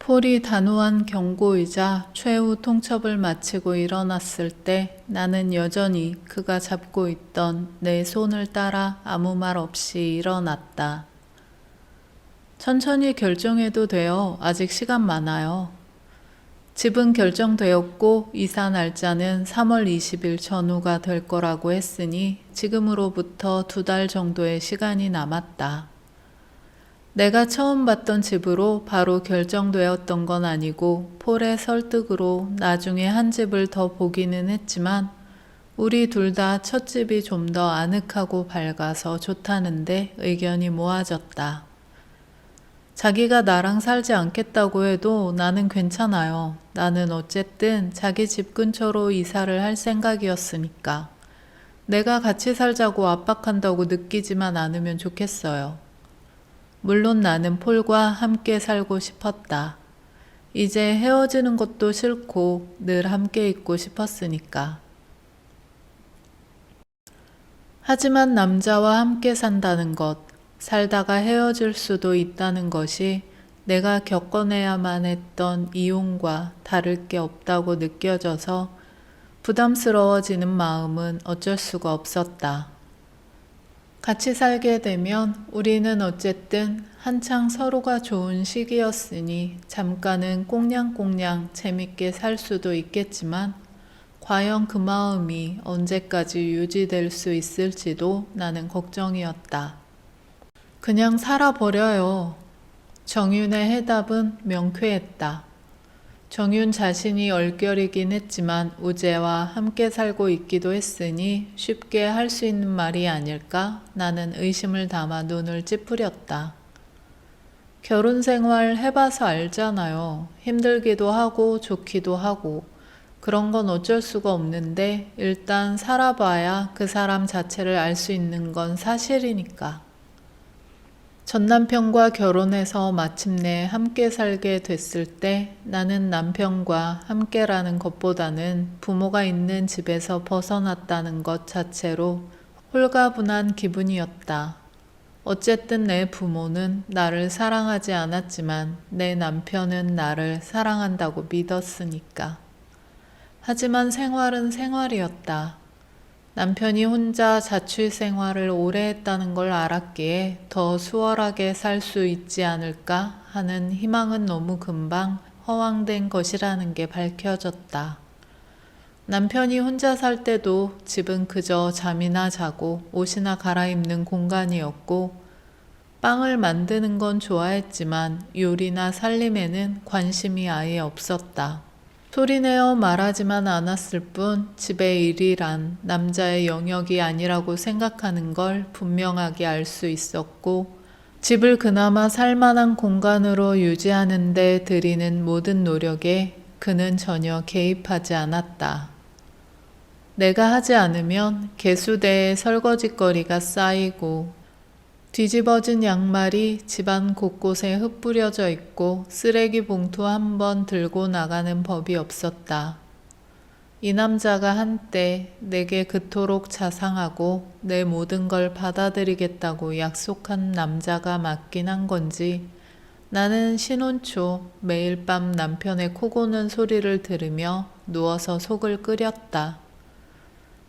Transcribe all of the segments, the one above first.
폴이 단호한 경고이자 최후 통첩을 마치고 일어났을 때 나는 여전히 그가 잡고 있던 내 손을 따라 아무 말 없이 일어났다. 천천히 결정해도 돼요. 아직 시간 많아요. 집은 결정되었고 이사 날짜는 3월 20일 전후가 될 거라고 했으니 지금으로부터 2달 정도의 시간이 남았다. 내가 처음 봤던 집으로 바로 결정되었던 건 아니고 폴의 설득으로 나중에 한 집을 더 보기는 했지만 우리 둘 다 첫 집이 좀 더 아늑하고 밝아서 좋다는데 의견이 모아졌다. 자기가 나랑 살지 않겠다고 해도 나는 괜찮아요. 나는 어쨌든 자기 집 근처로 이사를 할 생각이었으니까. 내가 같이 살자고 압박한다고 느끼지만 않으면 좋겠어요. 물론 나는 폴과 함께 살고 싶었다. 이제 헤어지는 것도 싫고 늘 함께 있고 싶었으니까. 하지만 남자와 함께 산다는 것, 살다가 헤어질 수도 있다는 것이 내가 겪어내야만 했던 이혼과 다를 게 없다고 느껴져서 부담스러워지는 마음은 어쩔 수가 없었다. 같이 살게 되면 우리는 어쨌든 한창 서로가 좋은 시기였으니 잠깐은 꽁냥꽁냥 재밌게 살 수도 있겠지만 과연 그 마음이 언제까지 유지될 수 있을지도 나는 걱정이었다. 그냥 살아버려요. 정윤의 해답은 명쾌했다. 정윤 자신이 얼결이긴 했지만 우재와 함께 살고 있기도 했으니 쉽게 할 수 있는 말이 아닐까? 나는 의심을 담아 눈을 찌푸렸다. 결혼 생활 해봐서 알잖아요. 힘들기도 하고 좋기도 하고 그런 건 어쩔 수가 없는데 일단 살아봐야 그 사람 자체를 알 수 있는 건 사실이니까. 전 남편과 결혼해서 마침내 함께 살게 됐을 때 나는 남편과 함께라는 것보다는 부모가 있는 집에서 벗어났다는 것 자체로 홀가분한 기분이었다. 어쨌든 내 부모는 나를 사랑하지 않았지만 내 남편은 나를 사랑한다고 믿었으니까. 하지만 생활은 생활이었다. 남편이 혼자 자취 생활을 오래 했다는 걸 알았기에 더 수월하게 살 수 있지 않을까 하는 희망은 너무 금방 허황된 것이라는 게 밝혀졌다. 남편이 혼자 살 때도 집은 그저 잠이나 자고 옷이나 갈아입는 공간이었고 빵을 만드는 건 좋아했지만 요리나 살림에는 관심이 아예 없었다. 소리내어 말하지만 않았을 뿐 집의 일이란 남자의 영역이 아니라고 생각하는 걸 분명하게 알 수 있었고 집을 그나마 살만한 공간으로 유지하는 데 들이는 모든 노력에 그는 전혀 개입하지 않았다. 내가 하지 않으면 개수대에 설거지거리가 쌓이고 뒤집어진 양말이 집안 곳곳에 흩뿌려져 있고 쓰레기 봉투 한 번 들고 나가는 법이 없었다. 이 남자가 한때 내게 그토록 자상하고 내 모든 걸 받아들이겠다고 약속한 남자가 맞긴 한 건지 나는 신혼 초 매일 밤 남편의 코 고는 소리를 들으며 누워서 속을 끓였다.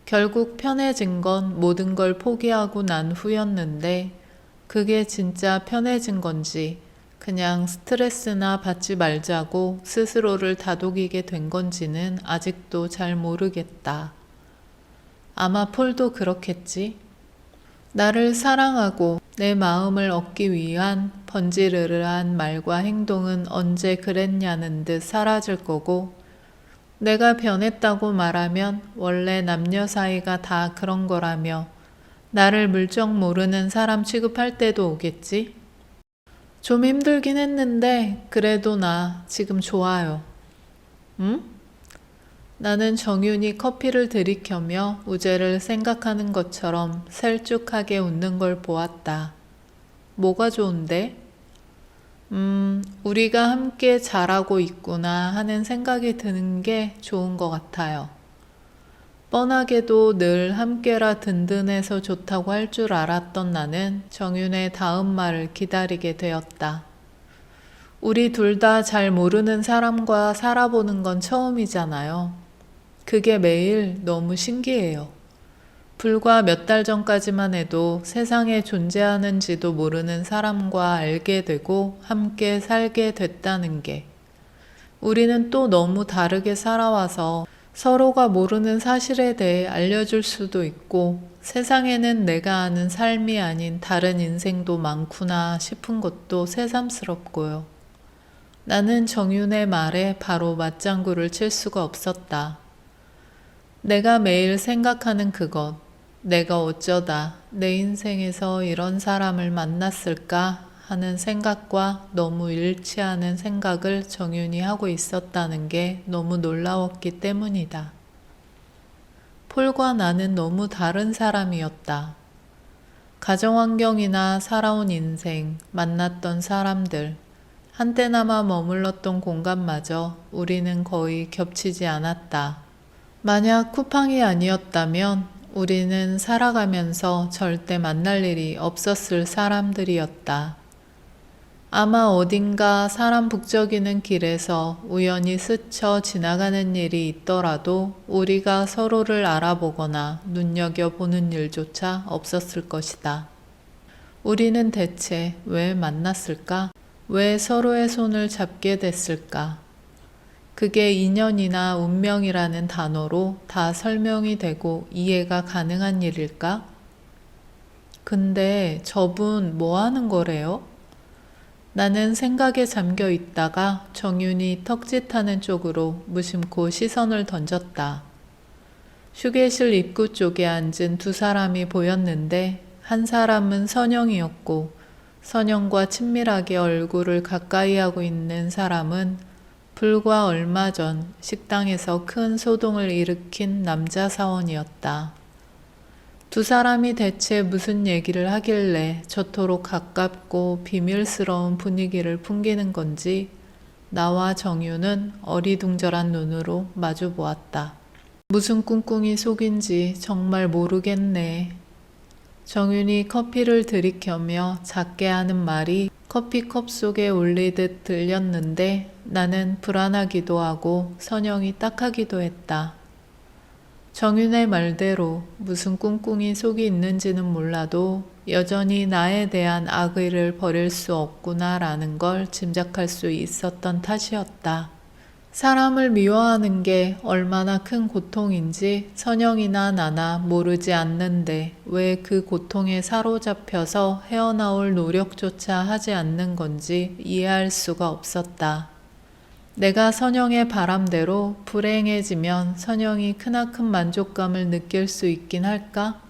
결국 편해진 건 모든 걸 포기하고 난 후였는데 그게 진짜 편해진 건지 그냥 스트레스나 받지 말자고 스스로를 다독이게 된 건지는 아직도 잘 모르겠다. 아마 폴도 그렇겠지? 나를 사랑하고 내 마음을 얻기 위한 번지르르한 말과 행동은 언제 그랬냐는 듯 사라질 거고 내가 변했다고 말하면 원래 남녀 사이가 다 그런 거라며 나를 물정 모르는 사람 취급할 때도 오겠지? 좀 힘들긴 했는데 그래도 나 지금 좋아요. 응? 나는 정윤이 커피를 들이켜며 우재를 생각하는 것처럼 셀쭉하게 웃는 걸 보았다. 뭐가 좋은데? 우리가 함께 잘하고 있구나 하는 생각이 드는 게 좋은 것 같아요. 뻔하게도 늘 함께라 든든해서 좋다고 할 줄 알았던 나는 정윤의 다음 말을 기다리게 되었다. 우리 둘 다 잘 모르는 사람과 살아보는 건 처음이잖아요. 그게 매일 너무 신기해요. 불과 몇 달 전까지만 해도 세상에 존재하는지도 모르는 사람과 알게 되고 함께 살게 됐다는 게, 우리는 또 너무 다르게 살아와서 서로가 모르는 사실에 대해 알려줄 수도 있고, 세상에는 내가 아는 삶이 아닌 다른 인생도 많구나 싶은 것도 새삼스럽고요. 나는 정윤의 말에 바로 맞장구를 칠 수가 없었다. 내가 매일 생각하는 그것, 내가 어쩌다 내 인생에서 이런 사람을 만났을까 하는 생각과 너무 일치하는 생각을 정윤이 하고 있었다는 게 너무 놀라웠기 때문이다. 폴과 나는 너무 다른 사람이었다. 가정환경이나 살아온 인생, 만났던 사람들, 한때나마 머물렀던 공간마저 우리는 거의 겹치지 않았다. 만약 쿠팡이 아니었다면 우리는 살아가면서 절대 만날 일이 없었을 사람들이었다. 아마 어딘가 사람 북적이는 길에서 우연히 스쳐 지나가는 일이 있더라도 우리가 서로를 알아보거나 눈여겨보는 일조차 없었을 것이다. 우리는 대체 왜 만났을까? 왜 서로의 손을 잡게 됐을까? 그게 인연이나 운명이라는 단어로 다 설명이 되고 이해가 가능한 일일까? 근데 저분 뭐 하는 거래요? 나는 생각에 잠겨 있다가 정윤이 턱짓하는 쪽으로 무심코 시선을 던졌다. 휴게실 입구 쪽에 앉은 두 사람이 보였는데 한 사람은 선영이었고, 선영과 친밀하게 얼굴을 가까이 하고 있는 사람은 불과 얼마 전 식당에서 큰 소동을 일으킨 남자 사원이었다. 두 사람이 대체 무슨 얘기를 하길래 저토록 가깝고 비밀스러운 분위기를 풍기는 건지 나와 정유는 어리둥절한 눈으로 마주 보았다. 무슨 꿍꿍이 속인지 정말 모르겠네. 정윤이 커피를 들이켜며 작게 하는 말이 커피컵 속에 울리듯 들렸는데 나는 불안하기도 하고 선영이 딱하기도 했다. 정윤의 말대로 무슨 꿍꿍이 속이 있는지는 몰라도 여전히 나에 대한 악의를 버릴 수 없구나라는 걸 짐작할 수 있었던 탓이었다. 사람을 미워하는 게 얼마나 큰 고통인지 선영이나 나나 모르지 않는데 왜 그 고통에 사로잡혀서 헤어나올 노력조차 하지 않는 건지 이해할 수가 없었다. 내가 선영의 바람대로 불행해지면 선영이 크나큰 만족감을 느낄 수 있긴 할까?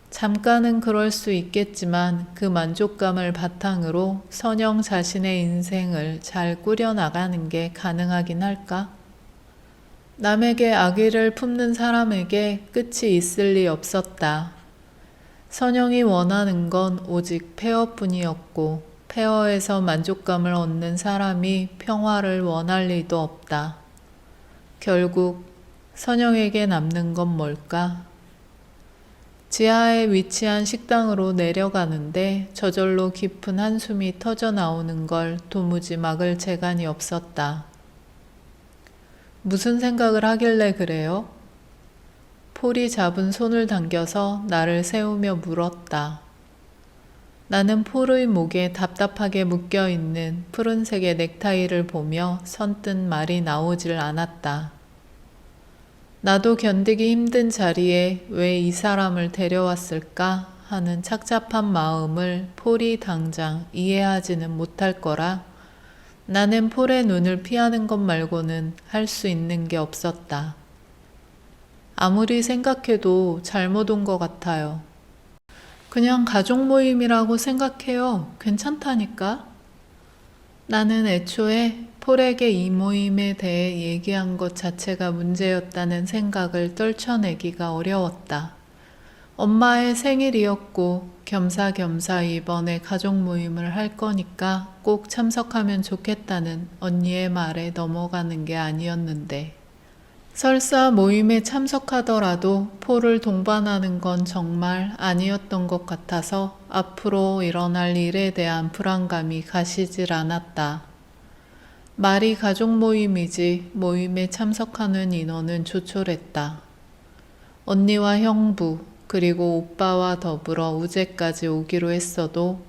잠깐은 그럴 수 있겠지만 그 만족감을 바탕으로 선영 자신의 인생을 잘 꾸려나가는 게 가능하긴 할까? 남에게 악의를 품는 사람에게 끝이 있을 리 없었다. 선영이 원하는 건 오직 폐허뿐이었고 폐허에서 만족감을 얻는 사람이 평화를 원할 리도 없다. 결국 선영에게 남는 건 뭘까? 지하에 위치한 식당으로 내려가는데 저절로 깊은 한숨이 터져 나오는 걸 도무지 막을 재간이 없었다. 무슨 생각을 하길래 그래요? 폴이 잡은 손을 당겨서 나를 세우며 물었다. 나는 폴의 목에 답답하게 묶여있는 푸른색의 넥타이를 보며 선뜻 말이 나오질 않았다. 나도 견디기 힘든 자리에 왜 이 사람을 데려왔을까 하는 착잡한 마음을 폴이 당장 이해하지는 못할 거라 나는 폴의 눈을 피하는 것 말고는 할 수 있는 게 없었다. 아무리 생각해도 잘못 온 것 같아요. 그냥 가족 모임이라고 생각해요. 괜찮다니까? 나는 애초에 폴에게 이 모임에 대해 얘기한 것 자체가 문제였다는 생각을 떨쳐내기가 어려웠다. 엄마의 생일이었고 겸사겸사 이번에 가족 모임을 할 거니까 꼭 참석하면 좋겠다는 언니의 말에 넘어가는 게 아니었는데 설사 모임에 참석하더라도 폴을 동반하는 건 정말 아니었던 것 같아서 앞으로 일어날 일에 대한 불안감이 가시질 않았다. 말이 가족 모임이지 모임에 참석하는 인원은 조촐했다. 언니와 형부, 그리고 오빠와 더불어 우재까지 오기로 했어도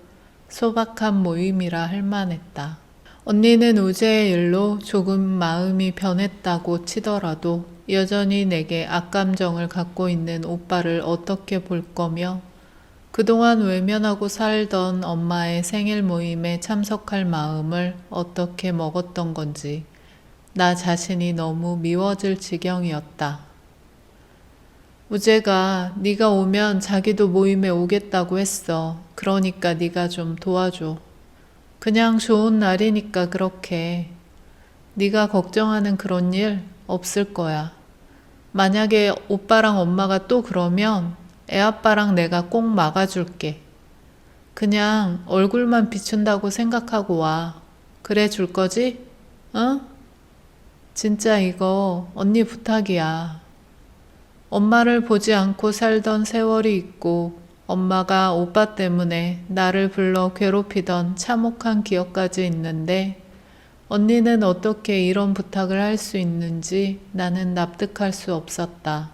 소박한 모임이라 할 만했다. 언니는 우재의 일로 조금 마음이 변했다고 치더라도 여전히 내게 악감정을 갖고 있는 오빠를 어떻게 볼 거며 그동안 외면하고 살던 엄마의 생일 모임에 참석할 마음을 어떻게 먹었던 건지 나 자신이 너무 미워질 지경이었다. 우재가 네가 오면 자기도 모임에 오겠다고 했어. 그러니까 네가 좀 도와줘. 그냥 좋은 날이니까 그렇게. 네가 걱정하는 그런 일 없을 거야. 만약에 오빠랑 엄마가 또 그러면 애아빠랑 내가 꼭 막아줄게. 그냥 얼굴만 비춘다고 생각하고 와. 그래 줄 거지? 응? 진짜 이거 언니 부탁이야. 엄마를 보지 않고 살던 세월이 있고 엄마가 오빠 때문에 나를 불러 괴롭히던 참혹한 기억까지 있는데 언니는 어떻게 이런 부탁을 할 수 있는지 나는 납득할 수 없었다.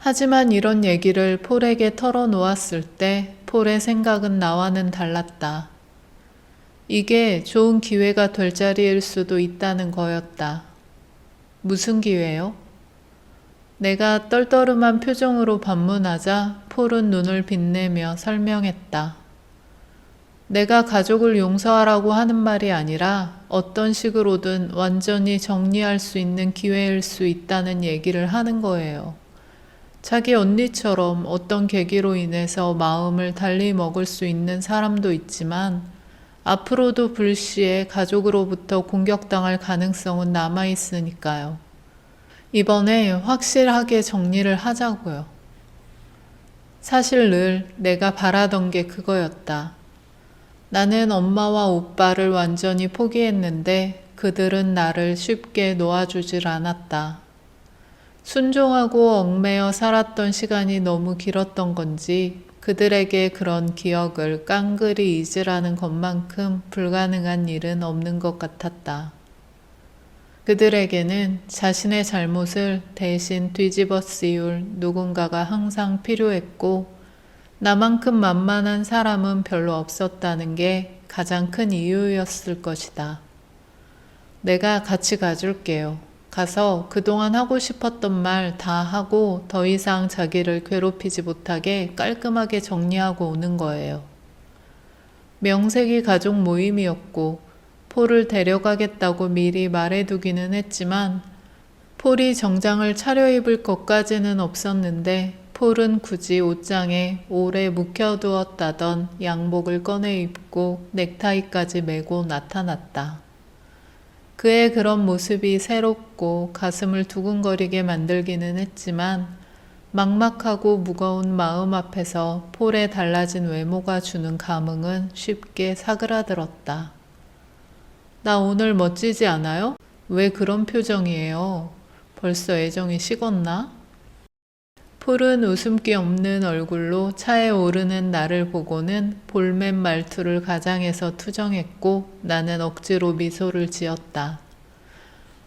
하지만 이런 얘기를 폴에게 털어놓았을 때 폴의 생각은 나와는 달랐다. 이게 좋은 기회가 될 자리일 수도 있다는 거였다. 무슨 기회요? 내가 떨떠름한 표정으로 반문하자 폴은 눈을 빛내며 설명했다. 내가 가족을 용서하라고 하는 말이 아니라 어떤 식으로든 완전히 정리할 수 있는 기회일 수 있다는 얘기를 하는 거예요. 자기 언니처럼 어떤 계기로 인해서 마음을 달리 먹을 수 있는 사람도 있지만 앞으로도 불시에 가족으로부터 공격당할 가능성은 남아있으니까요. 이번에 확실하게 정리를 하자고요. 사실 늘 내가 바라던 게 그거였다. 나는 엄마와 오빠를 완전히 포기했는데 그들은 나를 쉽게 놓아주질 않았다. 순종하고 얽매여 살았던 시간이 너무 길었던 건지 그들에게 그런 기억을 깡그리 잊으라는 것만큼 불가능한 일은 없는 것 같았다. 그들에게는 자신의 잘못을 대신 뒤집어 씌울 누군가가 항상 필요했고 나만큼 만만한 사람은 별로 없었다는 게 가장 큰 이유였을 것이다. 내가 같이 가줄게요. 가서 그동안 하고 싶었던 말 다 하고 더 이상 자기를 괴롭히지 못하게 깔끔하게 정리하고 오는 거예요. 명색이 가족 모임이었고 폴을 데려가겠다고 미리 말해두기는 했지만 폴이 정장을 차려입을 것까지는 없었는데 폴은 굳이 옷장에 오래 묵혀두었다던 양복을 꺼내 입고 넥타이까지 메고 나타났다. 그의 그런 모습이 새롭고 가슴을 두근거리게 만들기는 했지만 막막하고 무거운 마음 앞에서 폴의 달라진 외모가 주는 감흥은 쉽게 사그라들었다. 나 오늘 멋지지 않아요? 왜 그런 표정이에요? 벌써 애정이 식었나? 폴은 웃음기 없는 얼굴로 차에 오르는 나를 보고는 볼멘 말투를 가장해서 투정했고 나는 억지로 미소를 지었다.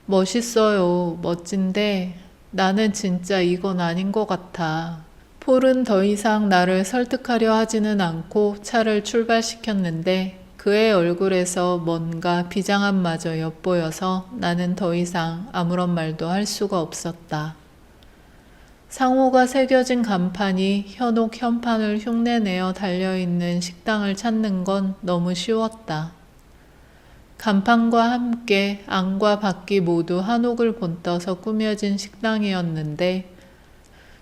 멋있어요. 멋진데 나는 진짜 이건 아닌 것 같아. 폴은 더 이상 나를 설득하려 하지는 않고 차를 출발시켰는데 그의 얼굴에서 뭔가 비장함마저 엿보여서 나는 더 이상 아무런 말도 할 수가 없었다. 상호가 새겨진 간판이 현옥 현판을 흉내내어 달려있는 식당을 찾는 건 너무 쉬웠다. 간판과 함께 안과 밖이 모두 한옥을 본떠서 꾸며진 식당이었는데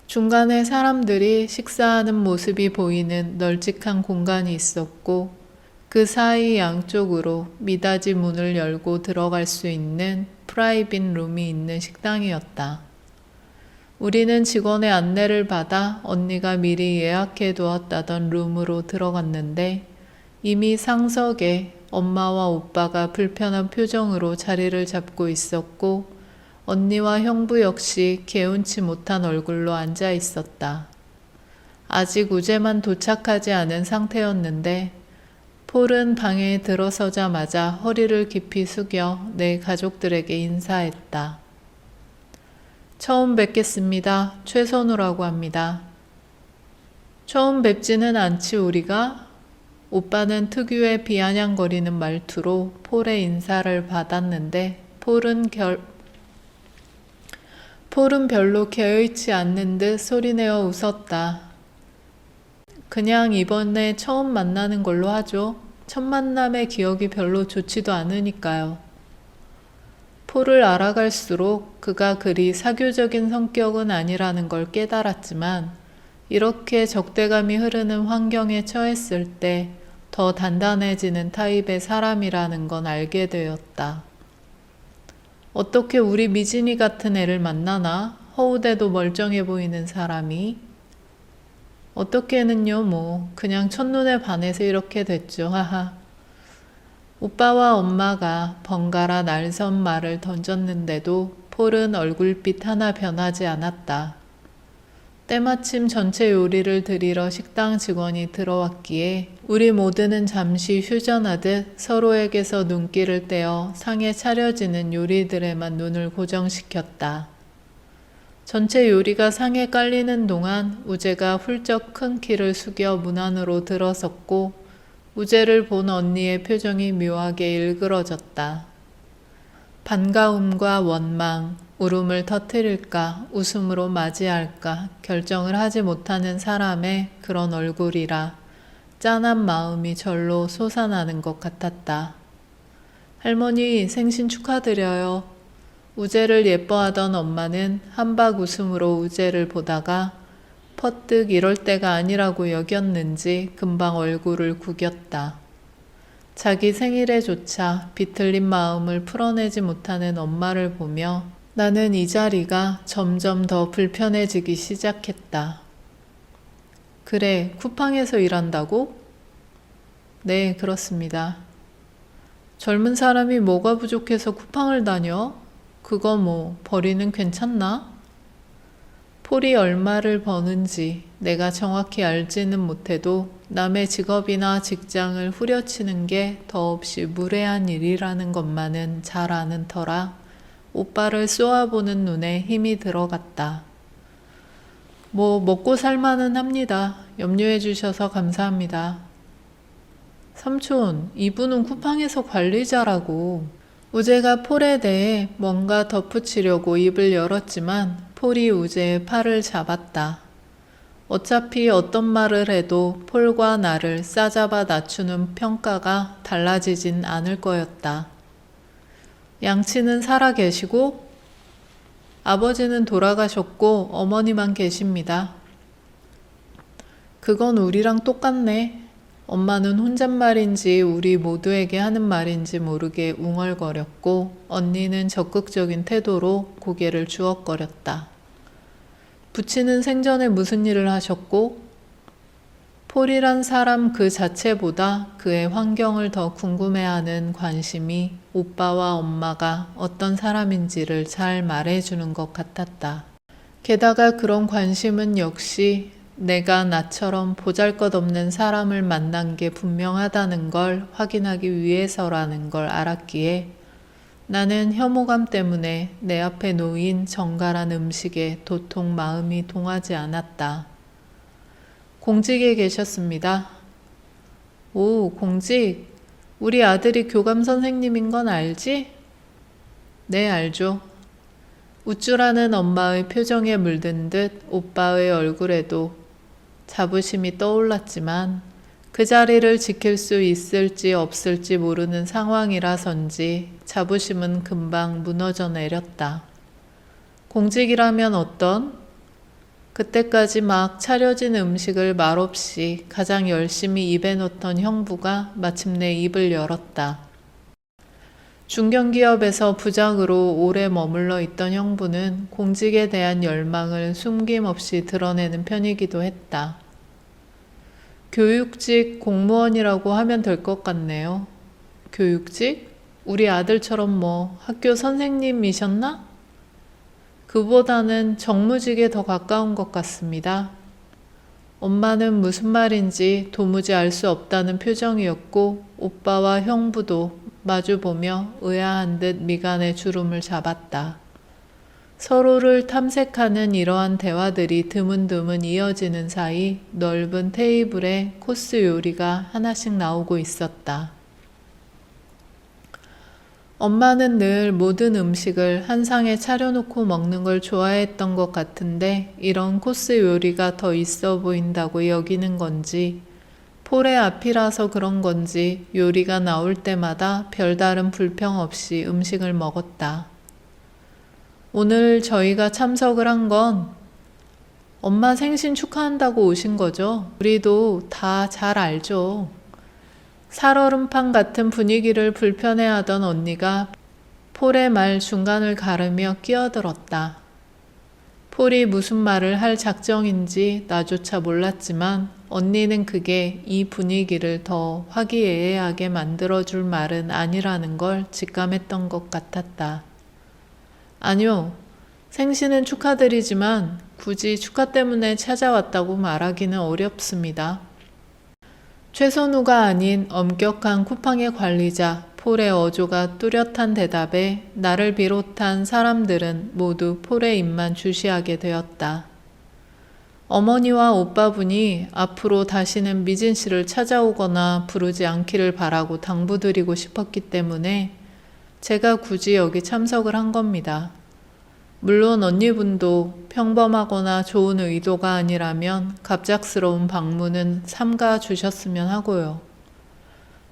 중간에 사람들이 식사하는 모습이 보이는 널찍한 공간이 있었고 그 사이 양쪽으로 미닫이 문을 열고 들어갈 수 있는 프라이빗 룸이 있는 식당이었다. 우리는 직원의 안내를 받아 언니가 미리 예약해 두었다던 룸으로 들어갔는데 이미 상석에 엄마와 오빠가 불편한 표정으로 자리를 잡고 있었고 언니와 형부 역시 개운치 못한 얼굴로 앉아 있었다. 아직 우재만 도착하지 않은 상태였는데 폴은 방에 들어서자마자 허리를 깊이 숙여 내 가족들에게 인사했다. 처음 뵙겠습니다. 최선우라고 합니다. 처음 뵙지는 않지 우리가? 오빠는 특유의 비아냥거리는 말투로 폴의 인사를 받았는데 폴은 별로 개의치 않는 듯 소리내어 웃었다. 그냥 이번에 처음 만나는 걸로 하죠. 첫 만남의 기억이 별로 좋지도 않으니까요. 폴을 알아갈수록 그가 그리 사교적인 성격은 아니라는 걸 깨달았지만 이렇게 적대감이 흐르는 환경에 처했을 때 더 단단해지는 타입의 사람이라는 건 알게 되었다. 어떻게 우리 미진이 같은 애를 만나나? 허우대도 멀쩡해 보이는 사람이. 어떻게는요 그냥 첫눈에 반해서 이렇게 됐죠. 하하. 오빠와 엄마가 번갈아 날선 말을 던졌는데도 폴은 얼굴빛 하나 변하지 않았다. 때마침 전체 요리를 드리러 식당 직원이 들어왔기에 우리 모두는 잠시 휴전하듯 서로에게서 눈길을 떼어 상에 차려지는 요리들에만 눈을 고정시켰다. 전체 요리가 상에 깔리는 동안 우재가 훌쩍 큰 키를 숙여 문 안으로 들어섰고 우재를 본 언니의 표정이 묘하게 일그러졌다. 반가움과 원망, 울음을 터뜨릴까 웃음으로 맞이할까 결정을 하지 못하는 사람의 그런 얼굴이라 짠한 마음이 절로 솟아나는 것 같았다. 할머니 생신 축하드려요. 우재를 예뻐하던 엄마는 한박 웃음으로 우재를 보다가 퍼뜩 이럴 때가 아니라고 여겼는지 금방 얼굴을 구겼다. 자기 생일에조차 비틀린 마음을 풀어내지 못하는 엄마를 보며 나는 이 자리가 점점 더 불편해지기 시작했다. 그래, 쿠팡에서 일한다고? 네, 그렇습니다. 젊은 사람이 뭐가 부족해서 쿠팡을 다녀? 그거 벌이는 괜찮나? 폴이 얼마를 버는지 내가 정확히 알지는 못해도 남의 직업이나 직장을 후려치는 게 더없이 무례한 일이라는 것만은 잘 아는 터라 오빠를 쏘아보는 눈에 힘이 들어갔다. 먹고 살만은 합니다. 염려해 주셔서 감사합니다. 삼촌, 이분은 쿠팡에서 관리자라고. 우재가 폴에 대해 뭔가 덧붙이려고 입을 열었지만 폴이 우재의 팔을 잡았다. 어차피 어떤 말을 해도 폴과 나를 싸잡아 낮추는 평가가 달라지진 않을 거였다. 양치는 살아 계시고 아버지는 돌아가셨고 어머니만 계십니다. 그건 우리랑 똑같네. 엄마는 혼잣말인지 우리 모두에게 하는 말인지 모르게 웅얼거렸고 언니는 적극적인 태도로 고개를 주걱거렸다. 부친은 생전에 무슨 일을 하셨고 폴이란 사람 그 자체보다 그의 환경을 더 궁금해하는 관심이 오빠와 엄마가 어떤 사람인지를 잘 말해주는 것 같았다. 게다가 그런 관심은 역시 내가 나처럼 보잘것없는 사람을 만난 게 분명하다는 걸 확인하기 위해서라는 걸 알았기에 나는 혐오감 때문에 내 앞에 놓인 정갈한 음식에 도통 마음이 동하지 않았다. 공직에 계셨습니다. 오, 공직. 우리 아들이 교감 선생님인 건 알지? 네, 알죠. 우쭐하는 엄마의 표정에 물든 듯 오빠의 얼굴에도 자부심이 떠올랐지만 그 자리를 지킬 수 있을지 없을지 모르는 상황이라선지 자부심은 금방 무너져 내렸다. 공직이라면 어떤? 그때까지 막 차려진 음식을 말없이 가장 열심히 입에 넣던 형부가 마침내 입을 열었다. 중견기업에서 부장으로 오래 머물러 있던 형부는 공직에 대한 열망을 숨김없이 드러내는 편이기도 했다. 교육직 공무원이라고 하면 될 것 같네요. 교육직? 우리 아들처럼 학교 선생님이셨나? 그보다는 정무직에 더 가까운 것 같습니다. 엄마는 무슨 말인지 도무지 알 수 없다는 표정이었고 오빠와 형부도 마주보며 의아한 듯 미간에 주름을 잡았다. 서로를 탐색하는 이러한 대화들이 드문드문 이어지는 사이 넓은 테이블에 코스 요리가 하나씩 나오고 있었다. 엄마는 늘 모든 음식을 한 상에 차려놓고 먹는 걸 좋아했던 것 같은데 이런 코스 요리가 더 있어 보인다고 여기는 건지 폴의 앞이라서 그런 건지 요리가 나올 때마다 별다른 불평 없이 음식을 먹었다. 오늘 저희가 참석을 한 건 엄마 생신 축하한다고 오신 거죠? 우리도 다 잘 알죠. 살얼음판 같은 분위기를 불편해하던 언니가 폴의 말 중간을 가르며 끼어들었다. 폴이 무슨 말을 할 작정인지 나조차 몰랐지만 언니는 그게 이 분위기를 더 화기애애하게 만들어줄 말은 아니라는 걸 직감했던 것 같았다. 아니요. 생신은 축하드리지만 굳이 축하 때문에 찾아왔다고 말하기는 어렵습니다. 최선우가 아닌 엄격한 쿠팡의 관리자 폴의 어조가 뚜렷한 대답에 나를 비롯한 사람들은 모두 폴의 입만 주시하게 되었다. 어머니와 오빠분이 앞으로 다시는 미진 씨를 찾아오거나 부르지 않기를 바라고 당부드리고 싶었기 때문에 제가 굳이 여기 참석을 한 겁니다. 물론 언니분도 평범하거나 좋은 의도가 아니라면 갑작스러운 방문은 삼가 주셨으면 하고요.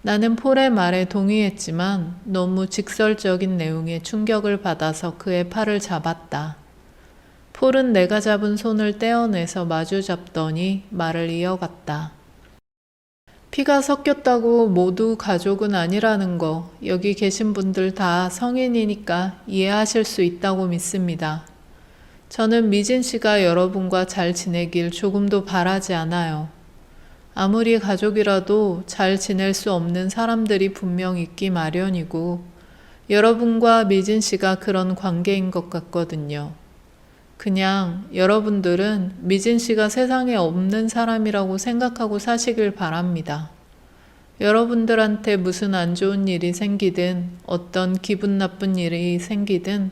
나는 폴의 말에 동의했지만 너무 직설적인 내용에 충격을 받아서 그의 팔을 잡았다. 폴은 내가 잡은 손을 떼어내서 마주 잡더니 말을 이어갔다. 피가 섞였다고 모두 가족은 아니라는 거 여기 계신 분들 다 성인이니까 이해하실 수 있다고 믿습니다. 저는 미진 씨가 여러분과 잘 지내길 조금도 바라지 않아요. 아무리 가족이라도 잘 지낼 수 없는 사람들이 분명 있기 마련이고 여러분과 미진 씨가 그런 관계인 것 같거든요. 그냥 여러분들은 미진 씨가 세상에 없는 사람이라고 생각하고 사시길 바랍니다. 여러분들한테 무슨 안 좋은 일이 생기든 어떤 기분 나쁜 일이 생기든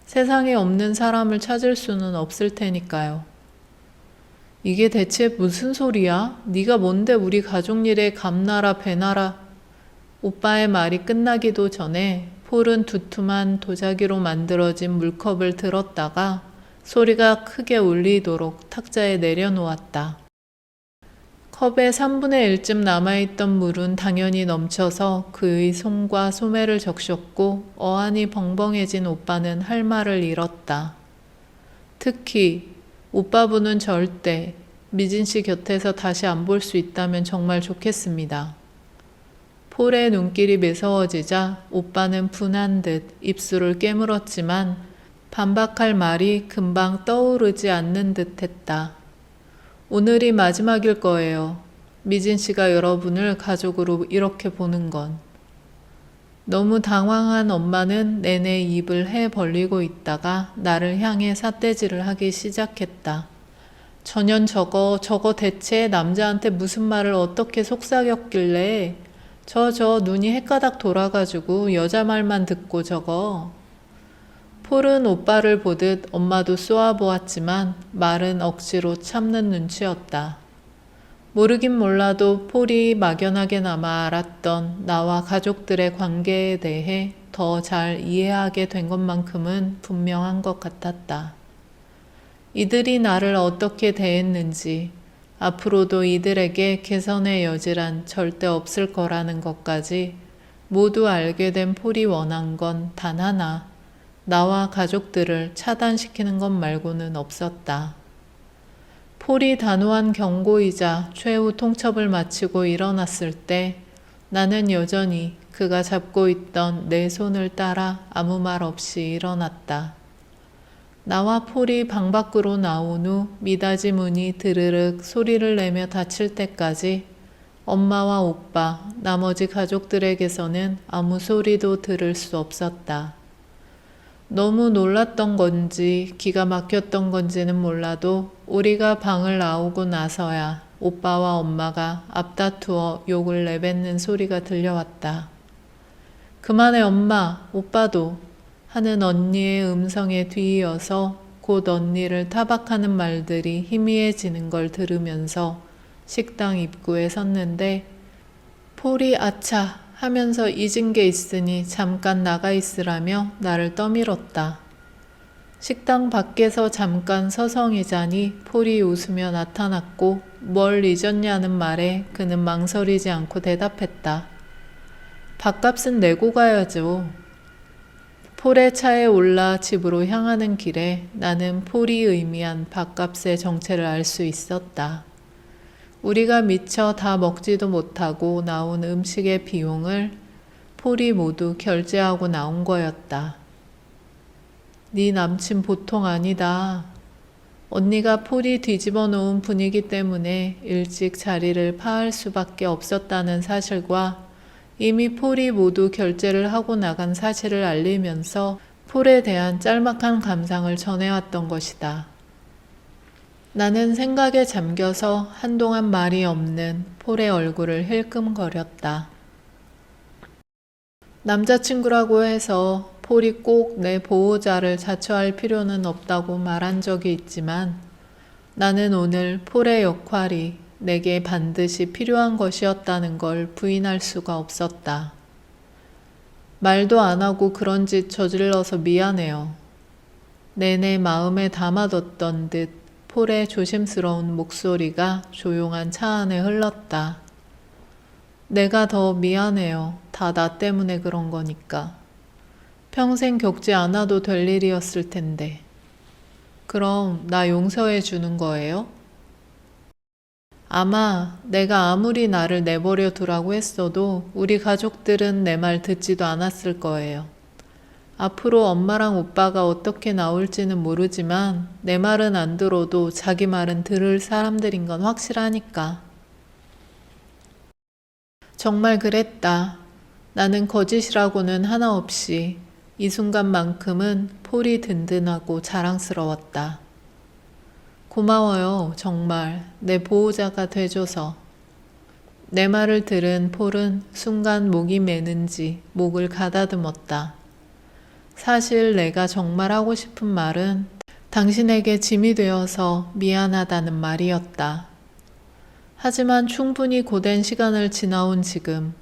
세상에 없는 사람을 찾을 수는 없을 테니까요. 이게 대체 무슨 소리야? 네가 뭔데 우리 가족 일에 감나라 배나라. 오빠의 말이 끝나기도 전에 폴은 두툼한 도자기로 만들어진 물컵을 들었다가 소리가 크게 울리도록 탁자에 내려놓았다. 컵에 3분의 1쯤 남아있던 물은 당연히 넘쳐서 그의 손과 소매를 적셨고 어안이 벙벙해진 오빠는 할 말을 잃었다. 특히 오빠분은 절대 미진 씨 곁에서 다시 안 볼 수 있다면 정말 좋겠습니다. 폴의 눈길이 매서워지자 오빠는 분한 듯 입술을 깨물었지만 반박할 말이 금방 떠오르지 않는 듯 했다. 오늘이 마지막일 거예요. 미진 씨가 여러분을 가족으로 이렇게 보는 건. 너무 당황한 엄마는 내내 입을 해 벌리고 있다가 나를 향해 삿대질을 하기 시작했다. 전현 저거 대체 남자한테 무슨 말을 어떻게 속삭였길래 저 눈이 헷가닥 돌아가지고 여자 말만 듣고 저거. 폴은 오빠를 보듯 엄마도 쏘아보았지만 말은 억지로 참는 눈치였다. 모르긴 몰라도 폴이 막연하게나마 알았던 나와 가족들의 관계에 대해 더 잘 이해하게 된 것만큼은 분명한 것 같았다. 이들이 나를 어떻게 대했는지, 앞으로도 이들에게 개선의 여지란 절대 없을 거라는 것까지 모두 알게 된 폴이 원한 건 단 하나, 나와 가족들을 차단시키는 것 말고는 없었다. 폴이 단호한 경고이자 최후 통첩을 마치고 일어났을 때 나는 여전히 그가 잡고 있던 내 손을 따라 아무 말 없이 일어났다. 나와 폴이 방 밖으로 나온 후 미닫이 문이 드르륵 소리를 내며 닫힐 때까지 엄마와 오빠, 나머지 가족들에게서는 아무 소리도 들을 수 없었다. 너무 놀랐던 건지 기가 막혔던 건지는 몰라도 우리가 방을 나오고 나서야 오빠와 엄마가 앞다투어 욕을 내뱉는 소리가 들려왔다. 그만해 엄마, 오빠도 하는 언니의 음성에 뒤이어서 곧 언니를 타박하는 말들이 희미해지는 걸 들으면서 식당 입구에 섰는데 폴이 아차 하면서 잊은 게 있으니 잠깐 나가 있으라며 나를 떠밀었다. 식당 밖에서 잠깐 서성이자니 폴이 웃으며 나타났고 뭘 잊었냐는 말에 그는 망설이지 않고 대답했다. 밥값은 내고 가야죠. 폴의 차에 올라 집으로 향하는 길에 나는 폴이 의미한 밥값의 정체를 알 수 있었다. 우리가 미처 다 먹지도 못하고 나온 음식의 비용을 폴이 모두 결제하고 나온 거였다. 네 남친 보통 아니다. 언니가 폴이 뒤집어 놓은 분위기 때문에 일찍 자리를 파할 수밖에 없었다는 사실과 이미 폴이 모두 결제를 하고 나간 사실을 알리면서 폴에 대한 짤막한 감상을 전해왔던 것이다. 나는 생각에 잠겨서 한동안 말이 없는 폴의 얼굴을 힐끔거렸다. 남자친구라고 해서 폴이 꼭 내 보호자를 자처할 필요는 없다고 말한 적이 있지만 나는 오늘 폴의 역할이 내게 반드시 필요한 것이었다는 걸 부인할 수가 없었다. 말도 안 하고 그런 짓 저질러서 미안해요. 내내 마음에 담아뒀던 듯 폴의 조심스러운 목소리가 조용한 차 안에 흘렀다. 내가 더 미안해요. 다 나 때문에 그런 거니까. 평생 겪지 않아도 될 일이었을 텐데. 그럼 나 용서해 주는 거예요? 아마 내가 아무리 나를 내버려 두라고 했어도 우리 가족들은 내 말 듣지도 않았을 거예요. 앞으로 엄마랑 오빠가 어떻게 나올지는 모르지만 내 말은 안 들어도 자기 말은 들을 사람들인 건 확실하니까. 정말 그랬다. 나는 거짓이라고는 하나 없이 이 순간만큼은 폴이 든든하고 자랑스러웠다. 고마워요, 정말. 내 보호자가 돼줘서. 내 말을 들은 폴은 순간 목이 메는지 목을 가다듬었다. 사실 내가 정말 하고 싶은 말은 당신에게 짐이 되어서 미안하다는 말이었다. 하지만 충분히 고된 시간을 지나온 지금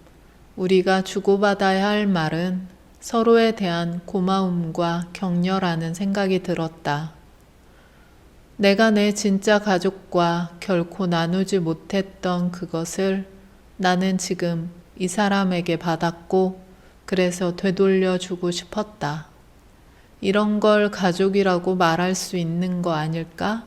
우리가 주고받아야 할 말은 서로에 대한 고마움과 격려라는 생각이 들었다. 내가 내 진짜 가족과 결코 나누지 못했던 그것을 나는 지금 이 사람에게 받았고 그래서 되돌려 주고 싶었다. 이런 걸 가족이라고 말할 수 있는 거 아닐까?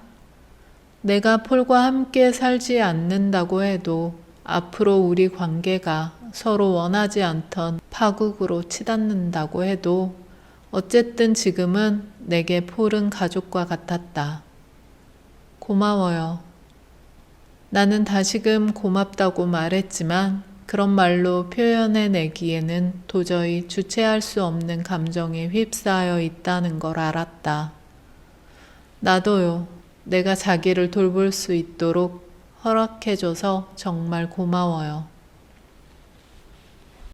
내가 폴과 함께 살지 않는다고 해도 앞으로 우리 관계가 서로 원하지 않던 파국으로 치닫는다고 해도 어쨌든 지금은 내게 폴은 가족과 같았다. 고마워요. 나는 다시금 고맙다고 말했지만 그런 말로 표현해내기에는 도저히 주체할 수 없는 감정에 휩싸여 있다는 걸 알았다. 나도요. 내가 자기를 돌볼 수 있도록 허락해줘서 정말 고마워요.